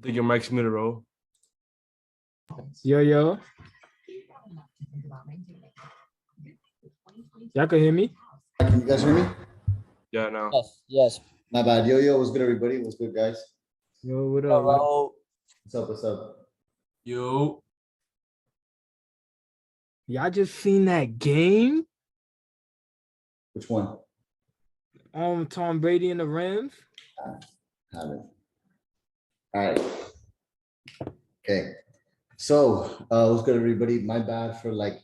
think your mic's muted, Raul. Yo. Y'all can hear me? Can you guys hear me? Yeah, no. Yes. My bad. Yo, what's good, everybody? What's good, guys? Yo, what up? Raul. What's up? Yo. Y'all just seen that game? Which one? Tom Brady and the Rams? Haven't. All right. Okay. So, what's good, everybody? My bad for like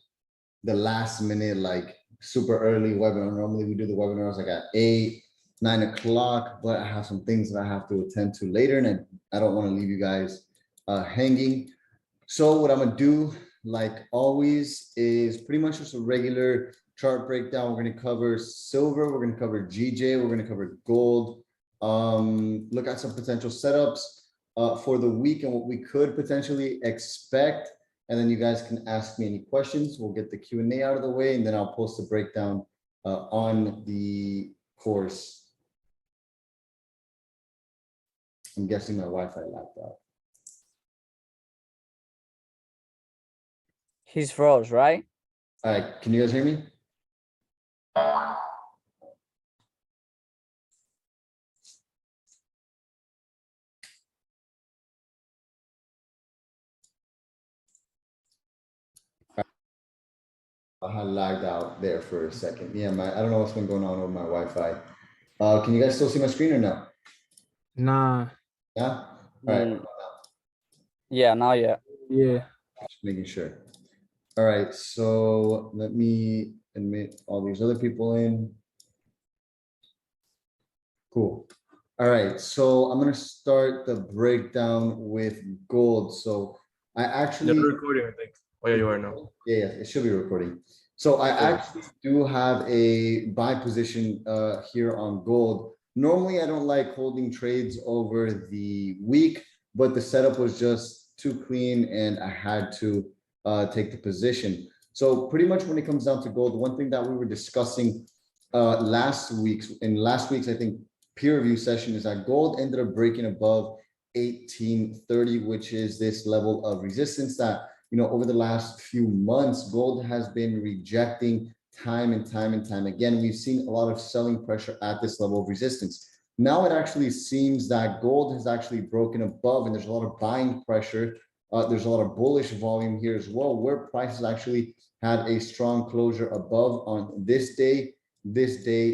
the last minute, like super early webinar. Normally we do the webinars like at 8, 9 o'clock, but I have some things that I have to attend to later, and I don't want to leave you guys hanging. So what I'm gonna do, like always, is pretty much just a regular chart breakdown. We're gonna cover silver, we're gonna cover GJ, we're gonna cover gold, look at some potential setups for the week and what we could potentially expect. And then you guys can ask me any questions. We'll get the Q&A out of the way, and then I'll post the breakdown on the course. I'm guessing my Wi-Fi laptop. He's froze, right? All right, can you guys hear me? I had lagged out there for a second. Yeah, I don't know what's been going on with my Wi-Fi. Can you guys still see my screen or no? Nah. Yeah. All right. Yeah, now yeah. Yeah. Just making sure. All right. So let me admit all these other people in. Cool. All right. So I'm gonna start the breakdown with gold. So I actually recording, I think. Oh yeah, you are now. Yeah, it should be recording. So I actually do have a buy position here on gold. Normally, I don't like holding trades over the week, but the setup was just too clean and I had to take the position. So pretty much when it comes down to gold, one thing that we were discussing last week's, I think, peer review session is that gold ended up breaking above 1830, which is this level of resistance that, you know, over the last few months, gold has been rejecting time and time again. We've seen a lot of selling pressure at this level of resistance. Now it actually seems that gold has actually broken above, and there's a lot of buying pressure. There's a lot of bullish volume here as well, where prices actually had a strong closure above on this day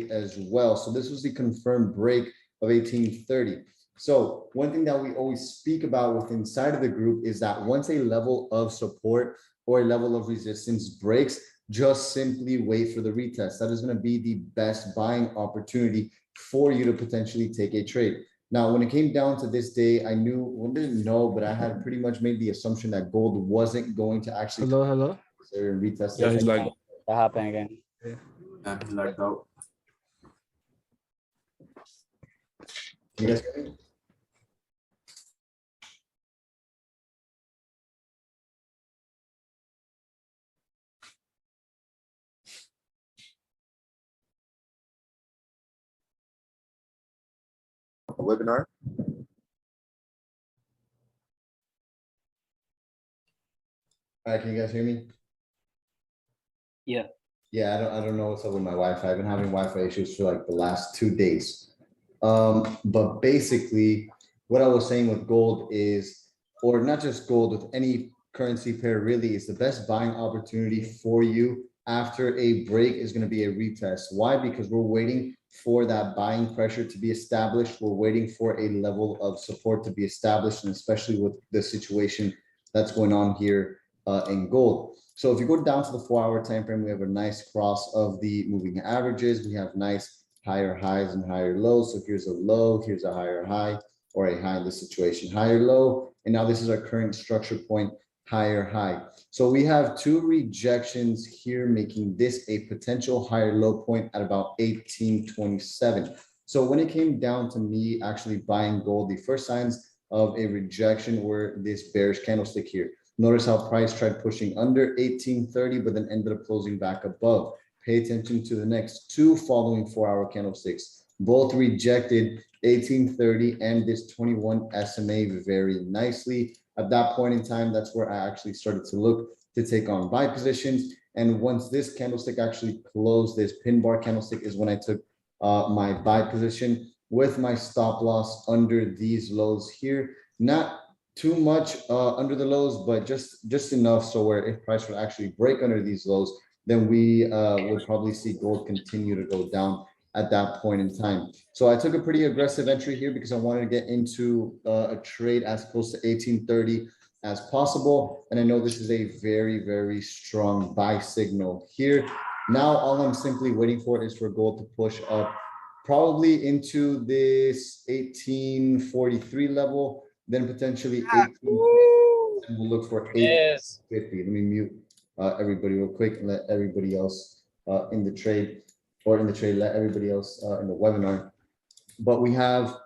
as well. So this was the confirmed break of 1830. So one thing that we always speak about with inside of the group is that once a level of support or a level of resistance breaks, just simply wait for the retest. That is going to be the best buying opportunity for you to potentially take a trade. Now, when it came down to this day, I didn't know, but I had pretty much made the assumption that gold wasn't going to actually Hello. retest. Yeah, he's lagged. That happened again. Yeah, he's lagged out. You guys hear me? A webinar. All right, can you guys hear me? Yeah. Yeah, I don't know what's up with my Wi-Fi. I've been having Wi-Fi issues for like the last 2 days. But basically what I was saying with gold is, or not just gold, with any currency pair really, is the best buying opportunity for you after a break is going to be a retest. Why? Because we're waiting for that buying pressure to be established. We're waiting for a level of support to be established, and especially with the situation that's going on here in gold. So if you go down to the 4-hour time frame, we have a nice cross of the moving averages. We have nice higher highs and higher lows. So here's a low, here's a higher high, or a high in this situation, higher low. And now this is our current structure point, higher high. So we have 2 rejections here, making this a potential higher low point at about 1827. So when it came down to me actually buying gold, the first signs of a rejection were this bearish candlestick here. Notice how price tried pushing under 1830, but then ended up closing back above. Pay attention to the next 2 following 4-hour candlesticks. both rejected 1830 and this 21 SMA very nicely. At that point in time, that's where I actually started to look to take on buy positions. And once this candlestick actually closed, this pin bar candlestick is when I took my buy position with my stop loss under these lows here. Not too much under the lows, but just enough so where if price would actually break under these lows, then we would probably see gold continue to go down at that point in time. So I took a pretty aggressive entry here because I wanted to get into a trade as close to 1830 as possible. And I know this is a very, very strong buy signal here. Now, all I'm simply waiting for is for gold to push up probably into this 1843 level, then potentially 18. And we'll look for 850. Let me mute everybody real quick and let everybody else in the trade, let everybody else in the webinar. But we have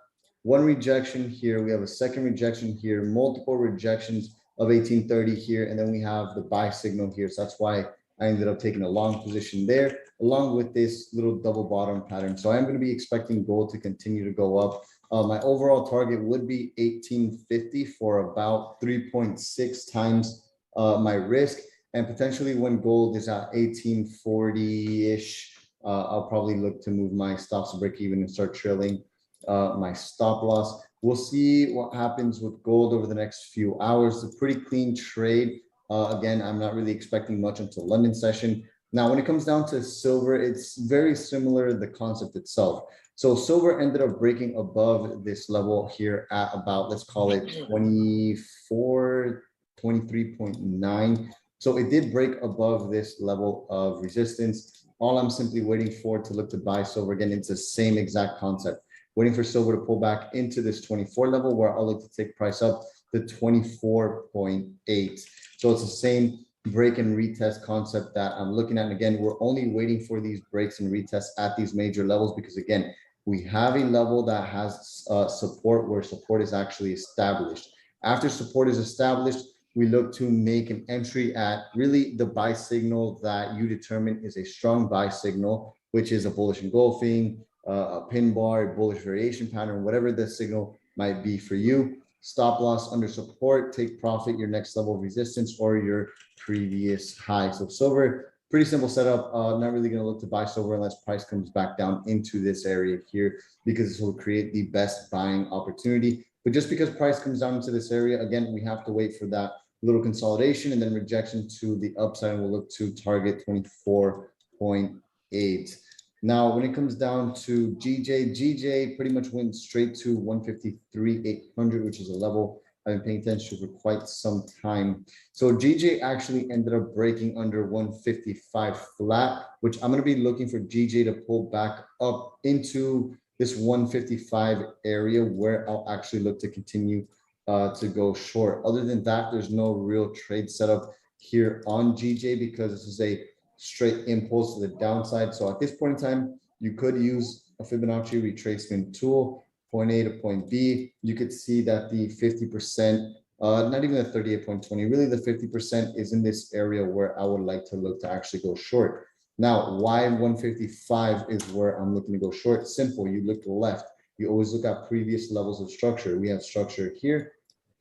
one rejection here. We have a second rejection here, multiple rejections of 1830 here. And then we have the buy signal here. So that's why I ended up taking a long position there, along with this little double bottom pattern. So I'm going to be expecting gold to continue to go up. My overall target would be 1850 for about 3.6 times my risk. And potentially when gold is at 1840-ish, I'll probably look to move my stops to break even and start trailing my stop loss. We'll see what happens with gold over the next few hours. It's a pretty clean trade. Again, I'm not really expecting much until London session. Now, when it comes down to silver, it's very similar, the concept itself. So silver ended up breaking above this level here at about, let's call it 24, 23.9. So it did break above this level of resistance. All I'm simply waiting for to look to buy silver again, it's the same exact concept. Waiting for silver to pull back into this 24 level where I'll look to take price up to 24.8. So it's the same break and retest concept that I'm looking at. And again, we're only waiting for these breaks and retests at these major levels because again, we have a level that has support where support is actually established. After support is established, we look to make an entry at really the buy signal that you determine is a strong buy signal, which is a bullish engulfing, a pin bar, a bullish variation pattern, whatever the signal might be for you. Stop loss under support, take profit, your next level of resistance or your previous high. So silver, pretty simple setup. Not really going to look to buy silver unless price comes back down into this area here because this will create the best buying opportunity. But just because price comes down into this area, again, we have to wait for that little consolidation and then rejection to the upside, and we'll look to target 24.8. Now, when it comes down to GJ pretty much went straight to 153,800, which is a level I've been paying attention to for quite some time. So GJ actually ended up breaking under 155 flat, which I'm going to be looking for GJ to pull back up into this 155 area where I'll actually look to continue to go short. Other than that, there's no real trade setup here on GJ because this is a straight impulse to the downside. So at this point in time, you could use a Fibonacci retracement tool, point A to point B. You could see that the 50%, not even the 38.20, really the 50% is in this area where I would like to look to actually go short. Now, why 155 is where I'm looking to go short? Simple, you look left. You always look at previous levels of structure. We have structure here,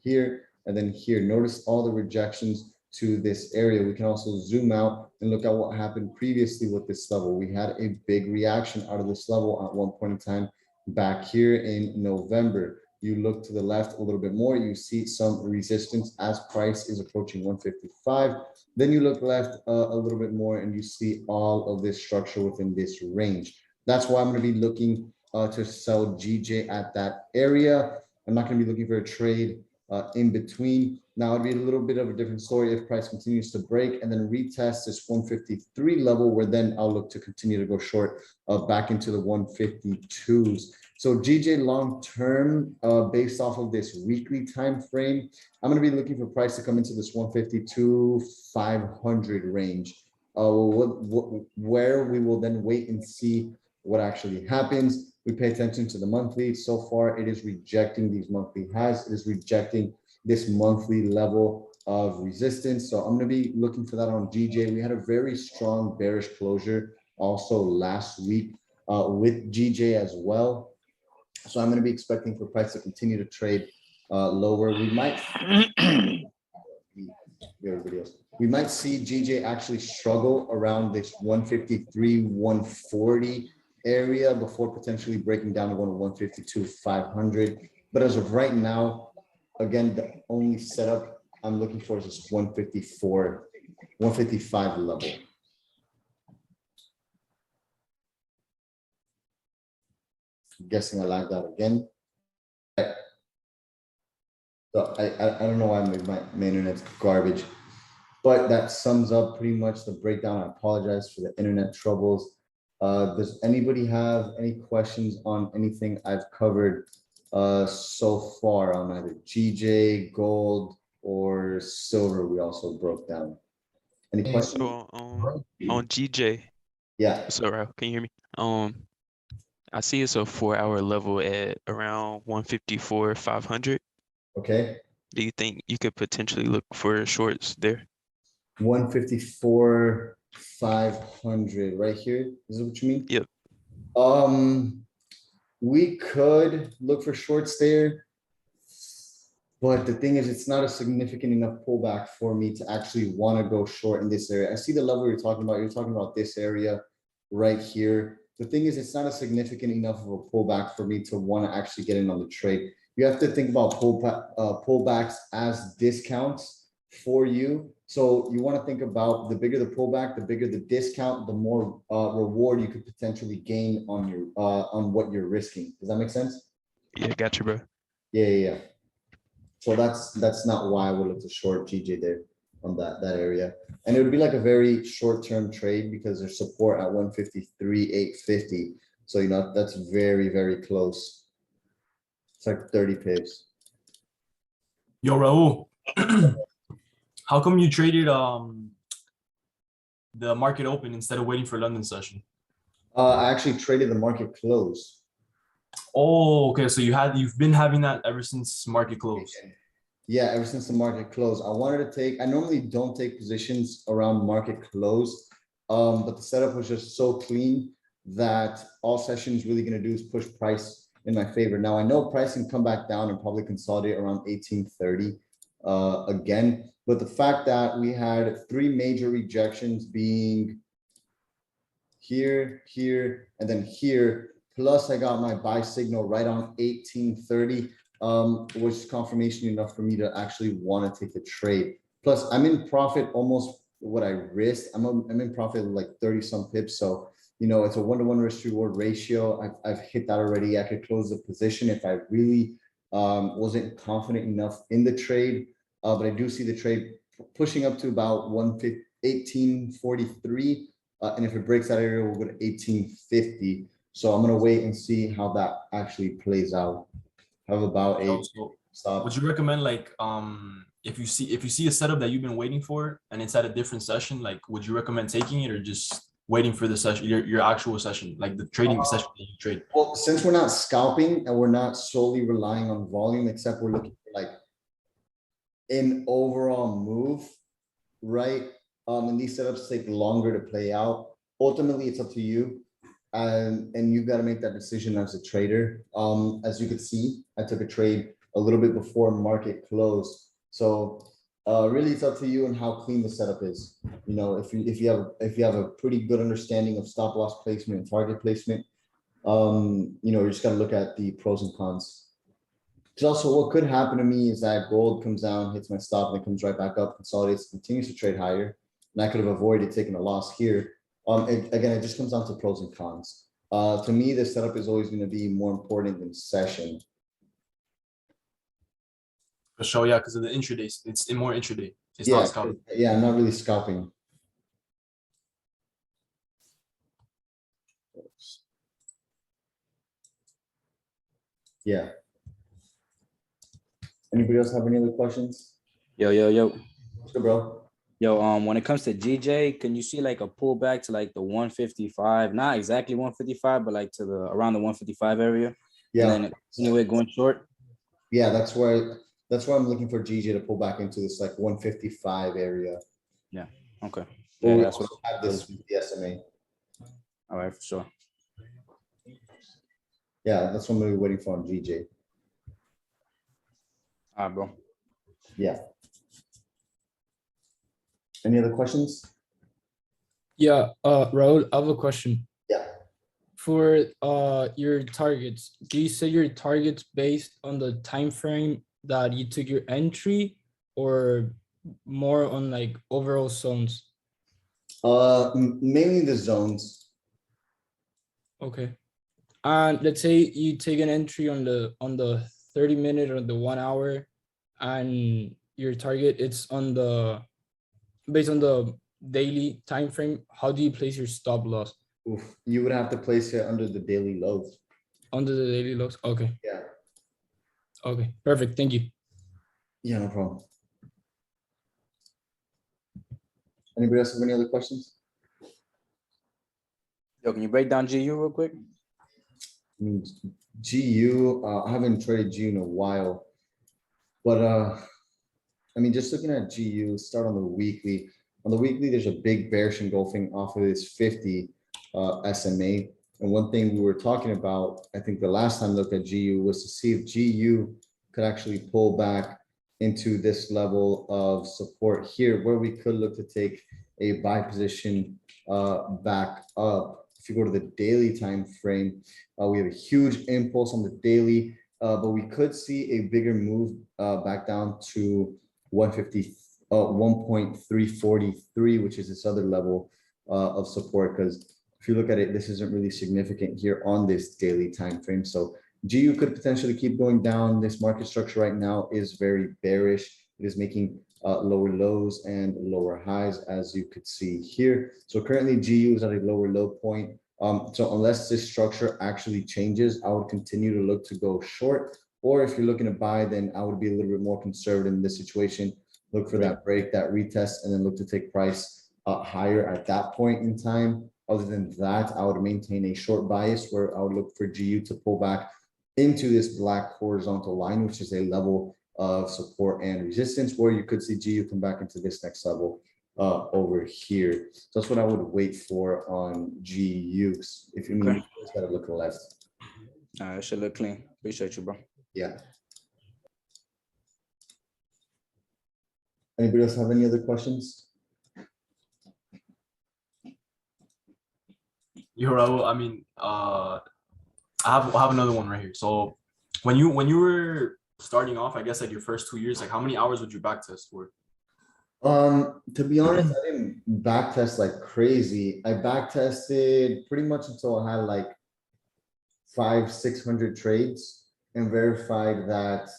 here, and then here. Notice all the rejections to this area. We can also zoom out and look at what happened previously with this level. We had a big reaction out of this level at one point in time back here in November. You look to the left a little bit more, you see some resistance as price is approaching 155. Then you look left a little bit more and you see all of this structure within this range. That's why I'm going to be looking to sell GJ at that area. I'm not going to be looking for a trade in between. Now it'd be a little bit of a different story if price continues to break and then retest this 153 level, where then I'll look to continue to go short back into the 152s. So GJ long term, based off of this weekly time frame, I'm going to be looking for price to come into this 152,500 range, where we will then wait and see what actually happens. We pay attention to the monthly. So far, it is rejecting these monthly highs. It is rejecting this monthly level of resistance. So I'm going to be looking for that on GJ. We had a very strong bearish closure also last week with GJ as well. So I'm going to be expecting for price to continue to trade lower. We might we might see GJ actually struggle around this 153, 140 area before potentially breaking down to 152, 500. But as of right now, again, the only setup I'm looking for is this 154, 155 level. I'm guessing I lagged out again. So I don't know why my internet's garbage, but that sums up pretty much the breakdown. I apologize for the internet troubles. Does anybody have any questions on anything I've covered so far on either GJ, gold, or silver? We also broke down. Any questions? So on GJ, Yeah. so Raul, can you hear me? I see it's a 4-hour level at around 154, 500. Okay. Do you think you could potentially look for shorts there? 154, 500 right here. Is that what you mean? Yep. We could look for shorts there, but the thing is, it's not a significant enough pullback for me to actually want to go short in this area. I see the level you're talking about. You're talking about this area right here. The thing is, it's not a significant enough of a pullback for me to want to actually get in on the trade. You have to think about pullbacks as discounts for you. So you want to think about the bigger the pullback, the bigger the discount, the more reward you could potentially gain on your on what you're risking. Does that make sense? Yeah, got you, bro. Yeah. So that's not why I would look to short GJ there on that area. And it would be like a very short-term trade because there's support at 153, 850. So, you know, that's very, very close. It's like 30 pips. Yo, Raul. How come you traded the market open instead of waiting for London session? I actually traded the market close. Oh, okay. So you've been having that ever since market close. Yeah, ever since the market closed. I normally don't take positions around market close, but the setup was just so clean that all sessions really going to do is push price in my favor. Now I know price can come back down and probably consolidate around 1830 again, but the fact that we had 3 major rejections being here, and then here, plus I got my buy signal right on 1830. Was confirmation enough for me to actually want to take the trade. Plus, I'm in profit almost what I risked. I'm in profit like 30 some pips. So, you know, it's a 1-to-1 risk reward ratio. I've hit that already. I could close the position if I really wasn't confident enough in the trade. But I do see the trade pushing up to about 1843. And if it breaks that area, we'll go to 1850. So I'm going to wait and see how that actually plays out. Have about a stop. Would you recommend like if you see a setup that you've been waiting for and it's at a different session, like would you recommend taking it or just waiting for the session, your actual session, like the trading session that you trade? Well, since we're not scalping and we're not solely relying on volume, except we're looking for like an overall move, right? And these setups take longer to play out. Ultimately, it's up to you. And you've got to make that decision as a trader. As you could see, I took a trade a little bit before market closed. So really it's up to you and how clean the setup is. You know, if you have a pretty good understanding of stop loss placement and target placement, you know, you just got to look at the pros and cons. Because also what could happen to me is that gold comes down, hits my stop, and it comes right back up, consolidates, continues to trade higher. And I could have avoided taking a loss here. Again, it just comes down to pros and cons. To me, the setup is always going to be more important than session. For sure, yeah, because of the intraday, it's more intraday. It's Yeah, not scalping. yeah, I'm not really scalping. Yeah. Anybody else have any other questions? Yo. What's good, bro? Yo, when it comes to GJ, can you see like a pullback to like the 155? Not exactly 155, but like to the around the 155 area. Yeah. And then anyway, going short. Yeah, that's where I'm looking for GJ to pull back into this like 155 area. Yeah. Okay. But Yeah, we that's what also have this with the SMA. all right, for sure. Yeah, that's what I'm gonna be waiting for on GJ. Bro. Yeah. Any other questions? Yeah, Raul, I have a question. Yeah. For your targets, do you set your targets based on the time frame that you took your entry, or more on like overall zones? Mainly the zones. Okay. And let's say you take an entry on the 30-minute or the 1 hour, and your target it's on the based on the daily time frame. How do you place your stop loss? Oof, you would have to place it under the daily lows. Under the daily lows? Okay. Yeah. Okay. Perfect. Thank you. Yeah, no problem. Anybody else have any other questions? Yo, can you break down GU real quick? I mean, GU, I haven't traded GU in a while, but I mean, just looking at GU, start on the weekly. On the weekly, there's a big bearish engulfing off of this 50 SMA. And one thing we were talking about, I think the last time I looked at GU was to see if GU could actually pull back into this level of support here, where we could look to take a buy position back up. If you go to the daily time frame, we have a huge impulse on the daily, but we could see a bigger move back down to 1.343, which is this other level of support. Because if you look at it, this isn't really significant here on this daily time frame. So GU could potentially keep going down. This market structure right now is very bearish. It is making lower lows and lower highs, as you could see here. So currently GU is at a lower low point. So unless this structure actually changes, I would continue to look to go short. Or if you're looking to buy, then I would be a little bit more conservative in this situation. Look for that break, that retest, and then look to take price higher at that point in time. Other than that, I would maintain a short bias where I would look for GU to pull back into this black horizontal line, which is a level of support and resistance, where you could see GU come back into this next level over here. So that's what I would wait for on GUs. If you mean, you just gotta look left. It should look clean. Appreciate you, bro. Yeah. Anybody else have any other questions? Yo, Raul, I mean, I have another one right here. So when you were starting off, I guess like your first 2 years, like how many hours would you back test for? To be honest, I didn't back test like crazy. I back tested pretty much until I had like 500-600 trades and verified that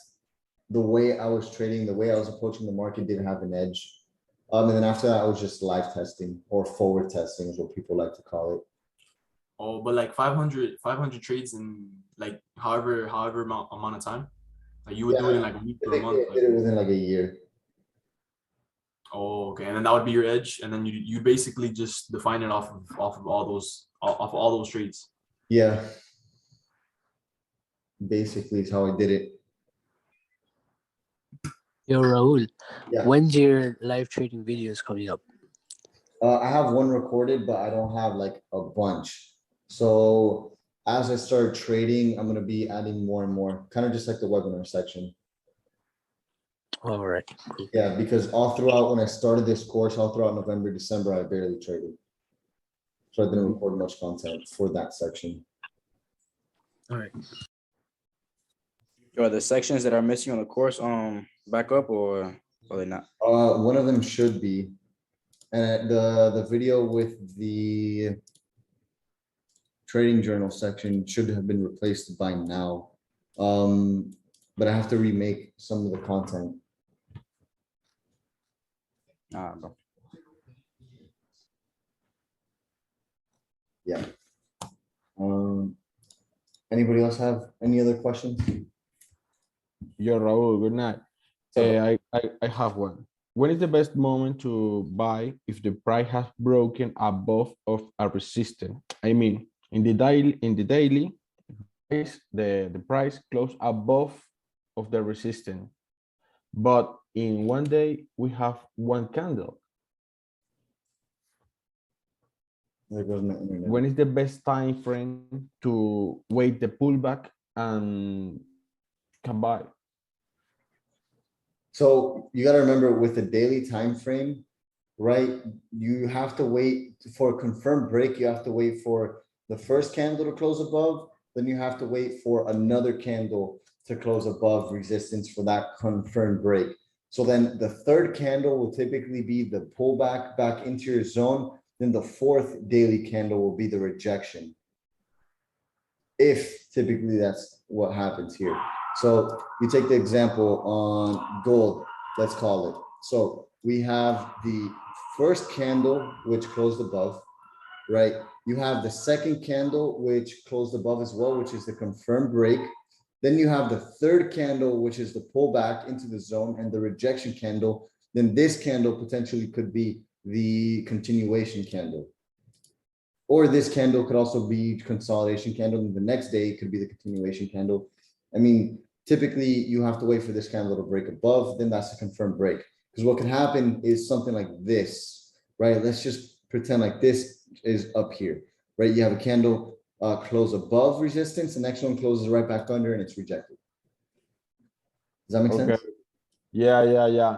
the way I was trading, the way I was approaching the market didn't have an edge. And then after that, I was just live testing, or forward testing is what people like to call it. Oh, but like 500 trades in like however amount of time. Like you would do it in like a week I or a think month. I did it within like a year. Oh, okay. And then that would be your edge. And then you basically just define it off of all those trades. Yeah. Basically is how I did it. Yo, Raul, Yeah. when's your live trading videos coming up? I have one recorded, but I don't have like a bunch. So as I start trading, I'm gonna be adding more and more, kind of just like the webinar section. All right. Yeah, because all throughout when I started this course, all throughout November, December, I barely traded. So I didn't record much content for that section. All right. Are the sections that are missing on the course back up, or are they not? One of them should be. And the video with the trading journal section should have been replaced by now. But I have to remake some of the content. Bro. Yeah. Anybody else have any other questions? Yo, Raul, good night. I have one. When is the best moment to buy if the price has broken above of a resistance? I mean, in the daily price, the price closed above of the resistance, but in one day we have one candle. There goes my internet. When is the best time frame to wait wait the pullback and can buy. So you got to remember with the daily time frame, right? You have to wait for a confirmed break. You have to wait for the first candle to close above. Then you have to wait for another candle to close above resistance for that confirmed break. So then the third candle will typically be the pullback back into your zone. Then the fourth daily candle will be the rejection. If typically that's what happens here. So you take the example on gold, let's call it. So we have the first candle, which closed above, right? You have the second candle, which closed above as well, which is the confirmed break. Then you have the third candle, which is the pullback into the zone, and the rejection candle. Then this candle potentially could be the continuation candle. Or this candle could also be consolidation candle. And the next day could be the continuation candle. I mean, typically you have to wait for this candle to break above, then that's a confirmed break. Because what can happen is something like this, right? Let's just pretend like this is up here, right? You have a candle close above resistance, the next one closes right back under and it's rejected. Does that make sense? Yeah.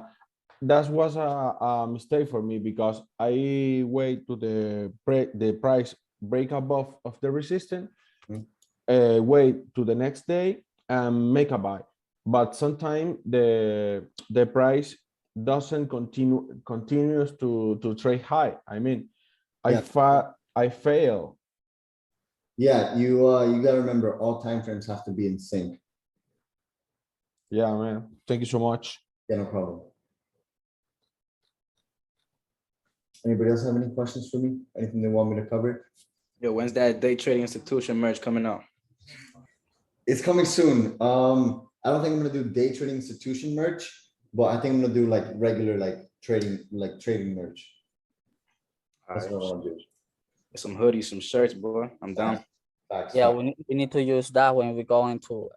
That was a mistake for me because I wait to the price break above of the resistance, wait to the next day and make a buy. But sometimes the price doesn't continues to trade high. I mean, Yeah. I fail. Yeah, you got to remember all time frames have to be in sync. Yeah, man. Thank you so much. Yeah, no problem. Anybody else have any questions for me? Anything they want me to cover? Yo, when's that day trading institution merge coming out? It's coming soon. I don't think I'm gonna do day trading institution merch, but I think I'm gonna do like regular trading merch. That's what I want to do. Some hoodies, some shirts, boy. I'm down. Facts. Yeah, we need to use that when we go into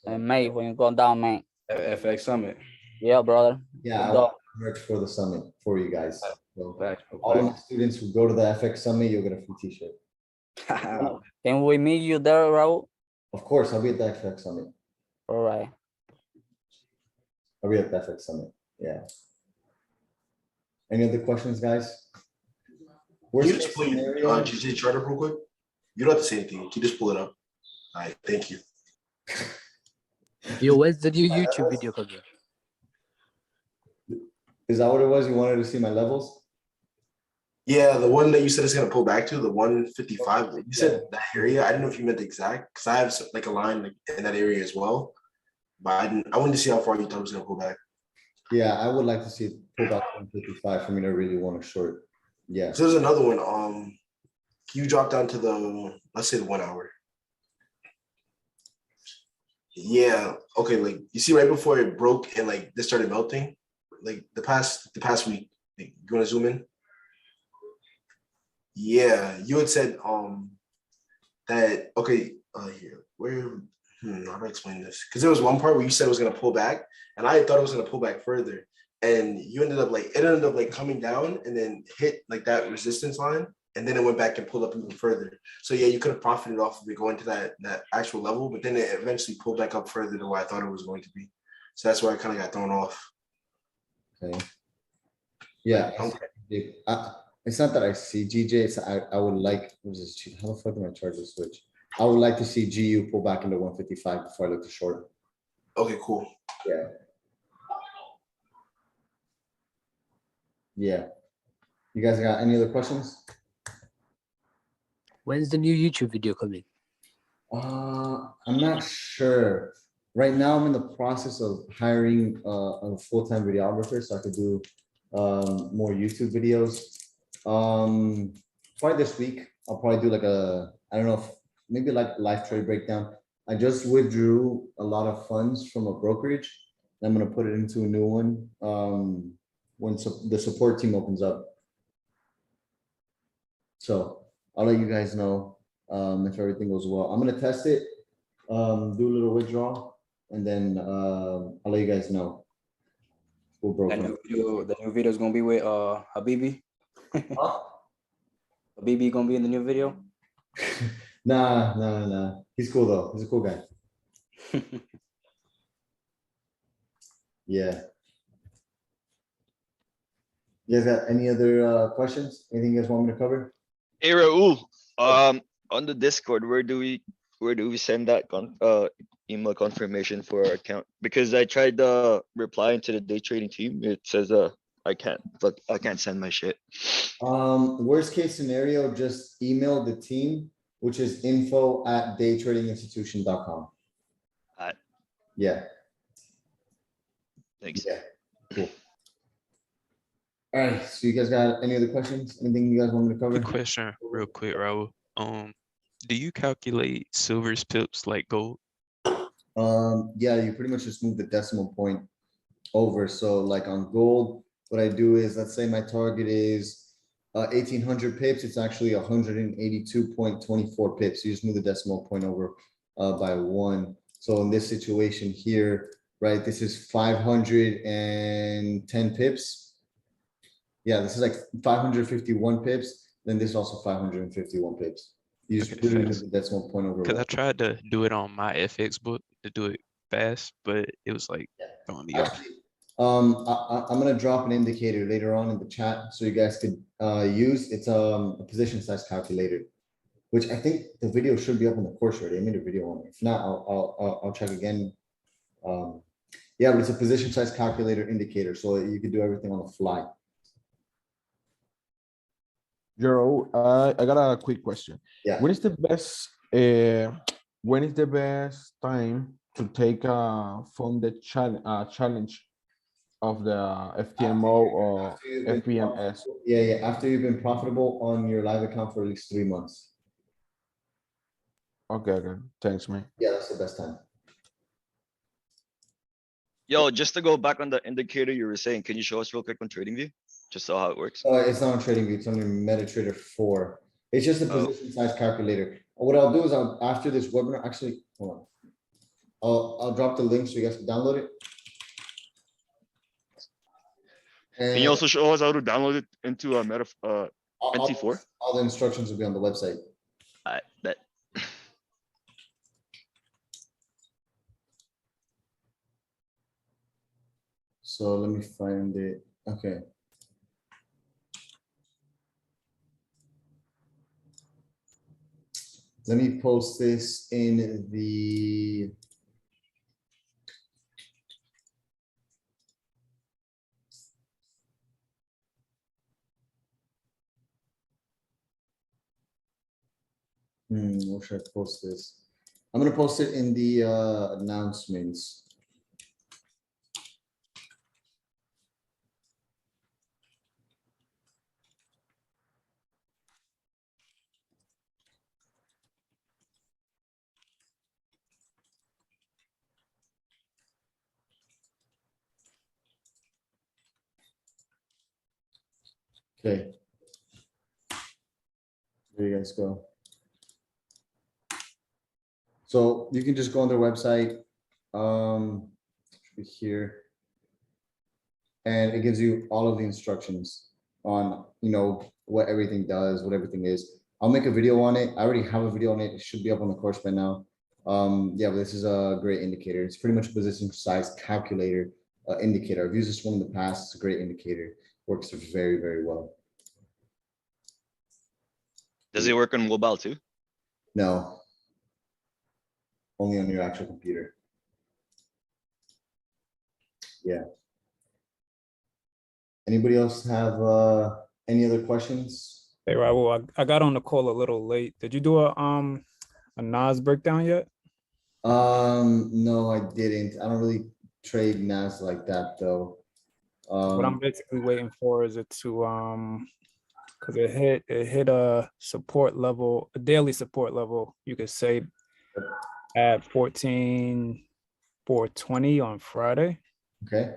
May, when you go down May. FX Summit. Yeah, brother. Yeah, Let's I go. want merch for the summit for you guys. So Facts, all of my students who go to the FX summit, you'll get a free t-shirt. Can we meet you there, Raul? Of course, I'll be at the FX summit. All right. I'll be at the FX summit. Yeah. Any other questions, guys? Can you just pull your GJ chart up real quick? You don't have to say anything. Can you just pull it up? All right, thank you. Yo, where's the new YouTube video coming? Is that what it was? You wanted to see my levels? Yeah, the one that you said it's gonna pull back to, the 155. You said that area. I didn't know if you meant the exact, because I have like a line like in that area as well. But I wanted to see how far you thought it was gonna pull back. Yeah, I would like to see it pull back 155 for me to really want to short. Yeah. So there's another one. Can you drop down to the, let's say the 1 hour? Yeah. Okay. Like you see, right before it broke and like this started melting, like the past week. Like, you want to zoom in? Yeah, you had said that okay. Here, where? How do I explain this? Because there was one part where you said it was gonna pull back, and I thought it was gonna pull back further, and you ended up like coming down and then hit like that resistance line, and then it went back and pulled up even further. So yeah, you could have profited off of it going to that actual level, but then it eventually pulled back up further than what I thought it was going to be. So that's why I kind of got thrown off. Okay. Yeah. It's not that I see GJ. It's I would like. What was this? How the fuck am I charge the switch? I would like to see GU pull back into 155 before I look to short. Okay, cool. Yeah. Yeah. You guys got any other questions? When's the new YouTube video coming? I'm not sure. Right now, I'm in the process of hiring a full-time videographer so I could do more YouTube videos. Probably this week, I'll probably do like I don't know, maybe like live trade breakdown. I just withdrew a lot of funds from a brokerage. I'm going to put it into a new one when the support team opens up. So I'll let you guys know if everything goes well. I'm going to test it, do a little withdrawal, and then I'll let you guys know. The new video is gonna be with Habibi. Huh? Habibi gonna be in the new video. Nah. He's cool though. He's a cool guy. Yeah. You guys got any other questions? Anything you guys want me to cover? Hey Raul, on the Discord, where do we send that email confirmation for our account? Because I tried replying to the day trading team. It says I can't send my shit. Worst case scenario, just email the team, which is info@daytradinginstitution.com. Alright. Yeah. Thanks. Yeah. Cool. All right. So you guys got any other questions? Anything you guys want me to cover? Quick question, real quick, Raul. Do you calculate silver's pips like gold? Yeah, you pretty much just move the decimal point over. So like on gold, what I do is, let's say my target is 1800 pips. It's actually 182.24 pips. You just move the decimal point over by 1. So in this situation here, right, this is 510 pips. Yeah, this is like 551 pips. Then this is also 551 pips. You just Okay, literally thanks. move the decimal point over. Because I 1. tried to do it on my FX book to do it fast, but it was like throwing me off. Actually, I'm gonna drop an indicator later on in the chat so you guys could use. It's a position size calculator, which I think the video should be up on the course already. I made a video on it. If not, I'll check again. Yeah, but it's a position size calculator indicator, so you could do everything on the fly. Jero, I got a quick question. Yeah. When is the best time to take a funded challenge of the FTMO or FPMS? Yeah. After you've been profitable on your live account for at least 3 months. Okay. Thanks, man. Yeah, that's the best time. Yo, just to go back on the indicator you were saying, can you show us real quick on TradingView? Just so how it works. It's not on TradingView, it's on your MetaTrader 4. It's just a position size calculator. What I'll do is after this webinar, actually, hold on. I'll drop the link so you guys can download it. Can you also show us how to download it into a NT4? All the instructions will be on the website. I bet. So let me find it. Okay. Let me post this in the where should I post this? I'm gonna post it in the announcements. Okay. There you guys go. So you can just go on their website, here, and it gives you all of the instructions on, what everything does, what everything is. I'll make a video on it. I already have a video on it. It should be up on the course by now. Yeah, but this is a great indicator. It's pretty much a position size calculator indicator. I've used this one in the past. It's a great indicator. Works very, very well. Does it work on mobile too? No. Only on your actual computer. Yeah. Anybody else have any other questions? Hey Raul, I got on the call a little late. Did you do a NAS breakdown yet? No, I didn't. I don't really trade NAS like that though. What I'm basically waiting for is it to because it hit a support level, a daily support level, you could say, at 14,420 on Friday. Okay.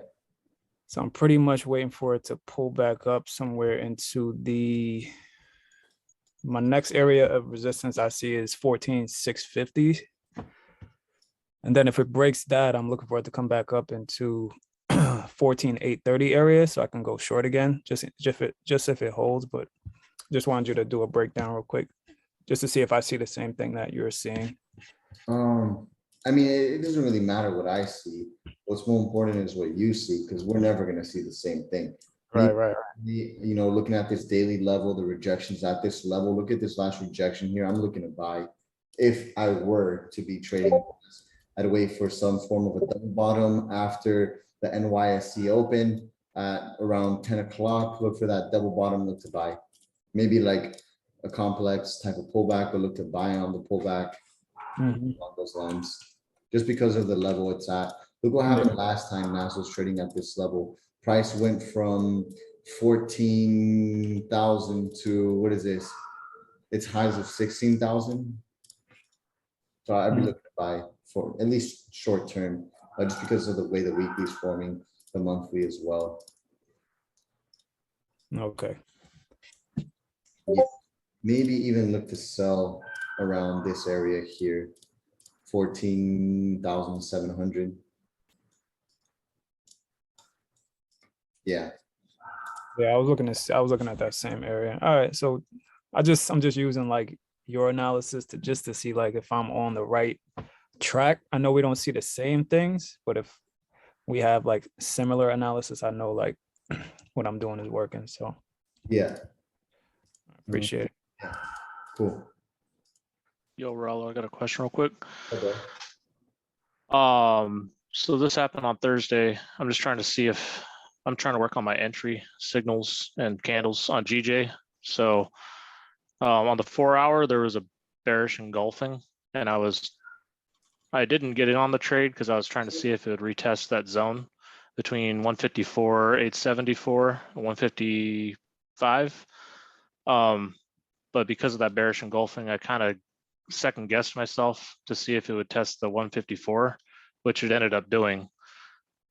So I'm pretty much waiting for it to pull back up somewhere into my next area of resistance I see is 14,650. And then if it breaks that, I'm looking for it to come back up into 14,830 area so I can go short again, just if it holds. But just wanted you to do a breakdown real quick. just to see if I see the same thing that you're seeing. I mean, it doesn't really matter what I see. What's more important is what you see, because we're never gonna see the same thing. Right. You know, looking at this daily level, the rejections at this level, look at this last rejection here. I'm looking to buy. If I were to be trading, I'd wait for some form of a double bottom after the NYSE open at around 10 o'clock. Look for that double bottom, look to buy. Maybe like a complex type of pullback, but look to buy on the pullback along those lines. Just because of the level it's at. Look what happened last time NASA was trading at this level. Price went from 14,000 to, what is this? Its highs of 16,000. So I'd be looking to buy for at least short term, just because of the way the weekly is forming, the monthly as well. Okay. Yeah. Maybe even look to sell around this area here, 14,700. Yeah. Yeah, I was looking at that same area. All right, so I'm just using like your analysis to see like if I'm on the right track. I know we don't see the same things, but if we have like similar analysis, I know like what I'm doing is working. So yeah, I appreciate it. Yeah. Cool. Yo, Raul, I got a question real quick. Okay. So this happened on Thursday. I'm just trying to see if I'm trying to work on my entry signals and candles on GJ. So on the 4 hour, there was a bearish engulfing, and I didn't get it on the trade because I was trying to see if it would retest that zone between 154, 874, and 155. But because of that bearish engulfing, I kind of second guessed myself to see if it would test the 154, which it ended up doing.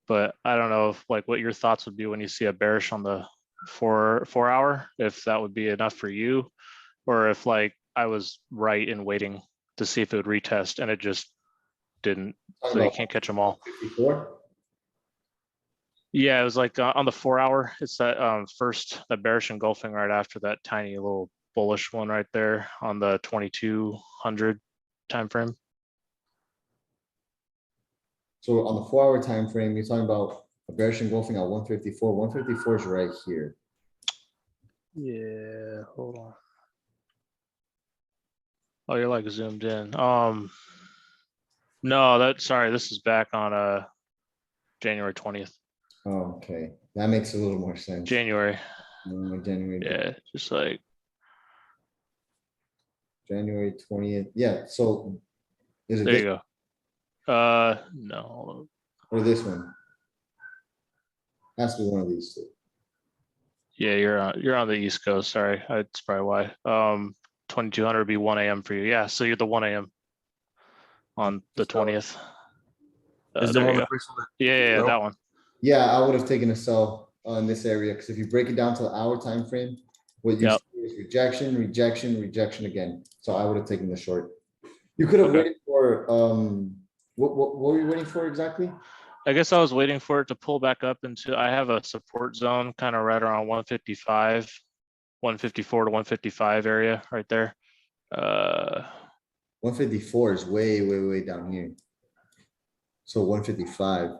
But I don't know if like what your thoughts would be when you see a bearish on the four hour, if that would be enough for you, or if like I was right in waiting to see if it would retest and it just didn't. So you can't catch them all. 54? Yeah, it was like on the 4 hour. It's that first, that bearish engulfing right after that tiny little bullish one right there on the 2200 time frame. So on the 4 hour time frame, you're talking about a bearish engulfing at 154. 154 is right here. Yeah, hold on. Oh, you're like zoomed in. No, sorry, this is back on January 20th. Oh, okay, that makes a little more sense. January. January. Yeah, just like January 20th. Yeah, so is it there this you go. No. or this one? Has to be one of these two. Yeah, you're on the East Coast. Sorry, that's probably why. 2200 would be 1 a.m. for you. Yeah, so you're the 1 a.m. on the 20th. Is the There one you with go. Crystal? Yeah, that one. Yeah, I would have taken a sell in this area because if you break it down to the hour time frame, what you Yep. see is rejection, rejection, rejection again. So I would have taken the short. You could have Okay. waited for what were you waiting for exactly? I guess I was waiting for it to pull back up into, I have a support zone kind of right around 155, 154 to 155 area right there. 154 is way, way, way down here. So 155.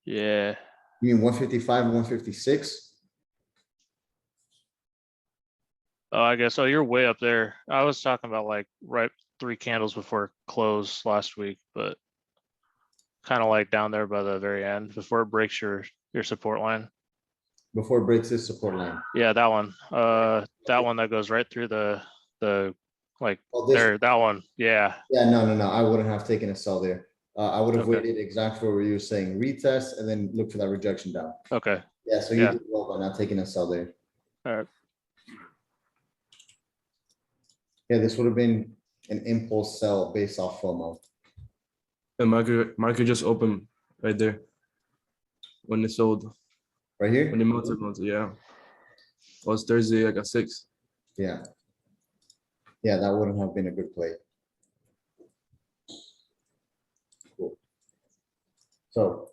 Yeah. You mean 155 and 156? Oh, I guess. Oh, you're way up there. I was talking about like right 3 candles before close last week, but kind of like down there by the very end before it breaks your support line. Before it breaks this support line. Yeah, that one. That one that goes right through the like Oh, there. That one. Yeah. Yeah, no. I wouldn't have taken a sell there. I would have Okay. waited exactly where you were saying retest and then look for that rejection down. Okay. Yeah, so you Yeah. did well by not taking a sell there. All right. Yeah, this would have been an impulse sell based off FOMO. The market just opened right there when it sold. Right here? When it melted, yeah. It was Thursday, like at 6. Yeah. Yeah, that wouldn't have been a good play. Cool. So,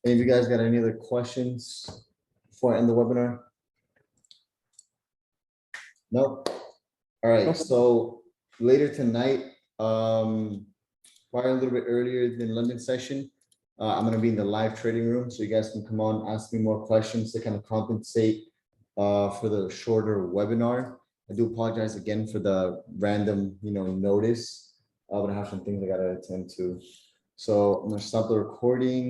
any of you guys got any other questions before I end the webinar? Nope. All right, so later tonight, probably a little bit earlier than London session, I'm gonna be in the live trading room, so you guys can come on, ask me more questions to kind of compensate for the shorter webinar. I do apologize again for the random, notice. But I have some things I gotta attend to. So I'm gonna stop the recording.